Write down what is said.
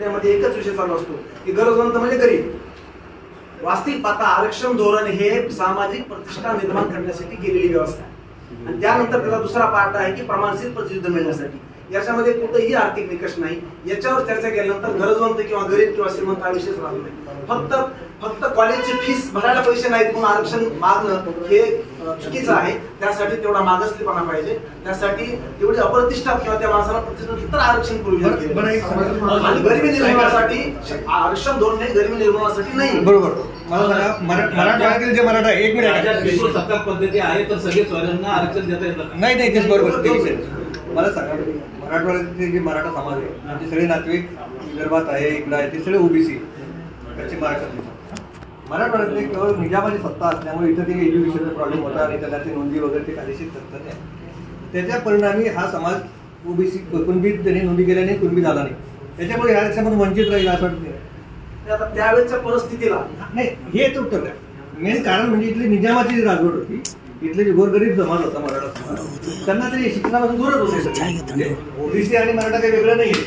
मीडियामध्ये एकच विषय चालू असतो की गरजवंत म्हणजे गरीब. वास्तविक पाहता आरक्षण धोरण हे सामाजिक प्रतिष्ठा निर्माण करण्यासाठी केलेली व्यवस्था आहे आणि त्यानंतर त्याला दुसरा पार्ट आहे की प्रमाणशीर प्रतियुद्ध मिळण्यासाठी. याच्यामध्ये कुठेही आर्थिक निकष नाही. याच्यावर चर्चा केल्यानंतर गरजवंत किंवा गरीब किंवा श्रीमंत हा विषयच राहत नाही. फक्त कॉलेजची फीस भरायला पैसे नाहीत म्हणून आरक्षण मागणं हे चुकीचं आहे. त्यासाठी तेवढा मागासलेपणा पाहिजे, त्यासाठी तेवढी अप्रतिष्ठा किंवा त्या माणसाला प्रतिष्ठा तर आरक्षण प्रोव्हिजन केलं आणि गरिबी निर्मूलनासाठी आरक्षण धोरण हे गरिबी निर्मूलनासाठी नाही. बरोबर. मला सांगा मराठवाड्यातील जे मराठा एक मिनिट सत्ता पद्धती आहे तर सगळे स्वराज्यांना आरक्षण देता येतं नाही नाही तेच बरोबर ते मला सांगा. मराठवाड्यातील जे मराठा समाज आहे म्हणजे सगळे नातेवाईक विदर्भात आहे, इकडे आहे, ते सगळे ओबीसी पश्चिम महाराष्ट्रातले. मराठवाड्यातले केवळ निजामाची सत्ता असल्यामुळे इथं ते एज्युकेशनचा प्रॉब्लेम होता आणि त्याला ते नोंदी वगैरे ते कायदेशीर करतात नाही. त्याच्या परिणामी हा समाज ओबीसी कुणबीत त्यांनी नोंदी केल्या नाही, कुणबी झाला नाही. त्याच्यामुळे ह्या देशामधून वंचित राहील असं वाटत नाही. आता त्यावेळेच्या परिस्थितीला नाही हेच उत्तर द्या. मेन कारण म्हणजे इथली निजामाची जी राजवट होती, इथले जे गोरगरीब समाज होता मराठा समाज, त्यांना ते शिक्षणापासून दूरच होते. ओबीसी आणि मराठा काही वेगळं नाही.